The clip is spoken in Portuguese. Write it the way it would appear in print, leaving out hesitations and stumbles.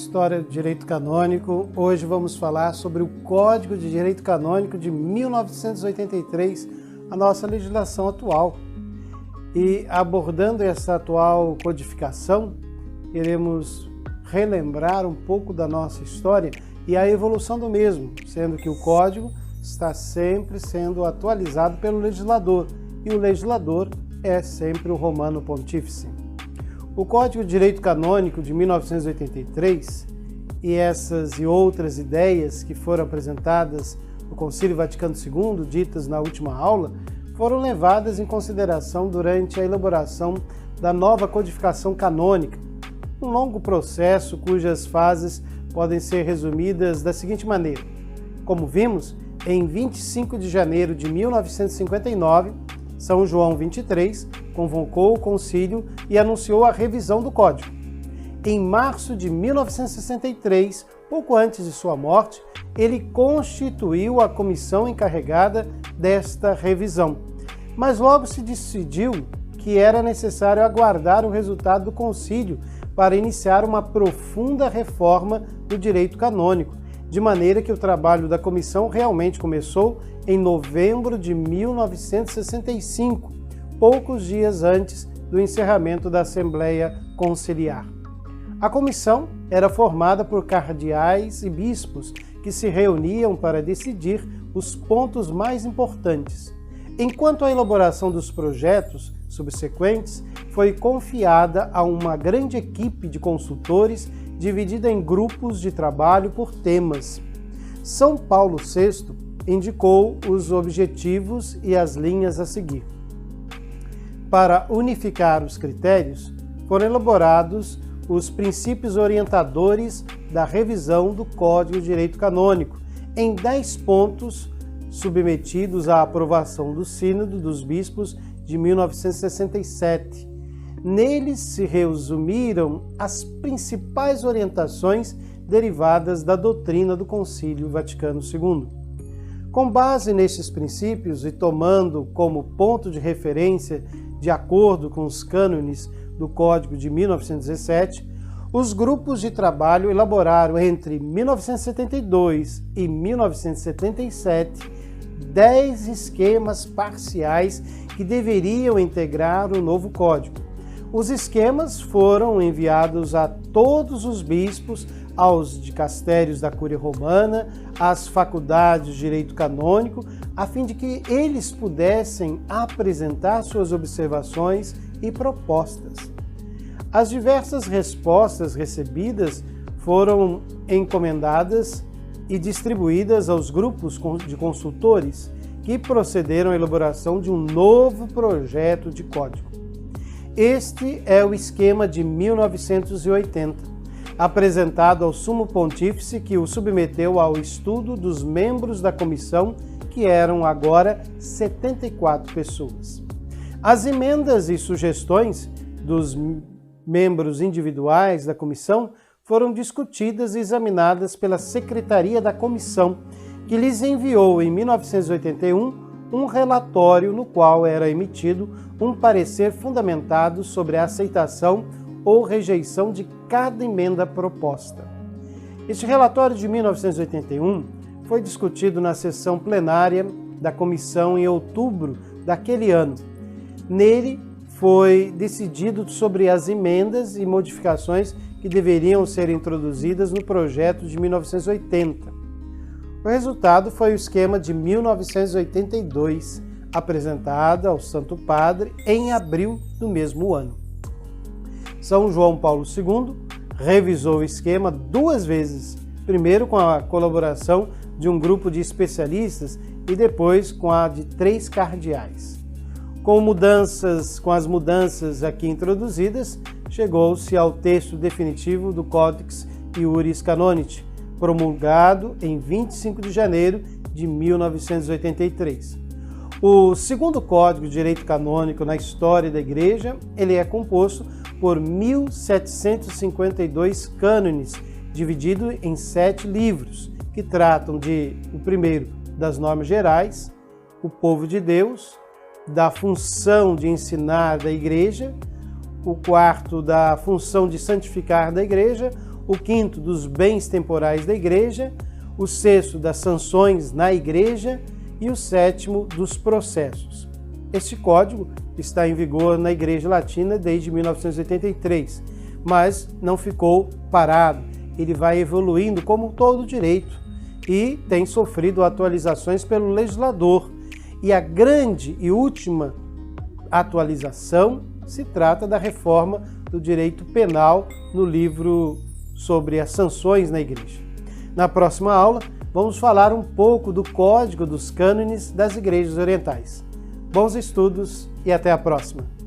História do Direito Canônico. Hoje vamos falar sobre o Código de Direito Canônico de 1983, a nossa legislação atual. E abordando essa atual codificação, iremos relembrar um pouco da nossa história e a evolução do mesmo, sendo que o Código está sempre sendo atualizado pelo legislador, e o legislador é sempre o Romano Pontífice. O Código de Direito Canônico de 1983 e essas e outras ideias que foram apresentadas no Concílio Vaticano II, ditas na última aula, foram levadas em consideração durante a elaboração da nova codificação canônica, um longo processo cujas fases podem ser resumidas da seguinte maneira. Como vimos, em 25 de janeiro de 1959, São João XXIII convocou o concílio e anunciou a revisão do Código. Em março de 1963, pouco antes de sua morte, ele constituiu a comissão encarregada desta revisão. Mas logo se decidiu que era necessário aguardar o resultado do concílio para iniciar uma profunda reforma do direito canônico, de maneira que o trabalho da comissão realmente começou em novembro de 1965, poucos dias antes do encerramento da Assembleia Conciliar. A comissão era formada por cardeais e bispos que se reuniam para decidir os pontos mais importantes. Enquanto a elaboração dos projetos subsequentes foi confiada a uma grande equipe de consultores dividida em grupos de trabalho por temas. São Paulo VI indicou os objetivos e as linhas a seguir. Para unificar os critérios, foram elaborados os princípios orientadores da revisão do Código de Direito Canônico, em 10 pontos submetidos à aprovação do Sínodo dos Bispos de 1967. Neles se resumiram as principais orientações derivadas da doutrina do Concílio Vaticano II. Com base nestes princípios e tomando como ponto de referência, de acordo com os cânones do Código de 1917, os grupos de trabalho elaboraram entre 1972 e 1977 10 esquemas parciais que deveriam integrar o novo Código. Os esquemas foram enviados a todos os bispos, aos dicastérios da Cúria Romana, às faculdades de Direito Canônico, a fim de que eles pudessem apresentar suas observações e propostas. As diversas respostas recebidas foram encomendadas e distribuídas aos grupos de consultores, que procederam à elaboração de um novo projeto de código. Este é o esquema de 1980, apresentado ao Sumo Pontífice, que o submeteu ao estudo dos membros da comissão, que eram agora 74 pessoas. As emendas e sugestões dos membros individuais da comissão foram discutidas e examinadas pela Secretaria da Comissão, que lhes enviou em 1981 um relatório no qual era emitido um parecer fundamentado sobre a aceitação ou rejeição de cada emenda proposta. Este relatório de 1981 foi discutido na sessão plenária da comissão em outubro daquele ano. Nele foi decidido sobre as emendas e modificações que deveriam ser introduzidas no projeto de 1980. O resultado foi o esquema de 1982, apresentado ao Santo Padre em abril do mesmo ano. São João Paulo II revisou o esquema 2 vezes, primeiro com a colaboração de um grupo de especialistas e depois com a de 3 cardeais. Com as mudanças aqui introduzidas, chegou-se ao texto definitivo do Codex Iuris Canonici, promulgado em 25 de janeiro de 1983. O segundo Código de Direito Canônico na história da Igreja, ele é composto por 1.752 cânones, dividido em 7 livros, que tratam o primeiro, das normas gerais, o povo de Deus, da função de ensinar da Igreja, o quarto, da função de santificar da Igreja, o quinto dos bens temporais da igreja, o sexto das sanções na igreja e o sétimo dos processos. Este código está em vigor na Igreja Latina desde 1983, mas não ficou parado. Ele vai evoluindo como todo direito e tem sofrido atualizações pelo legislador. E a grande e última atualização se trata da reforma do direito penal no livro sobre as sanções na igreja. Na próxima aula, vamos falar um pouco do Código dos Cânones das Igrejas Orientais. Bons estudos e até a próxima!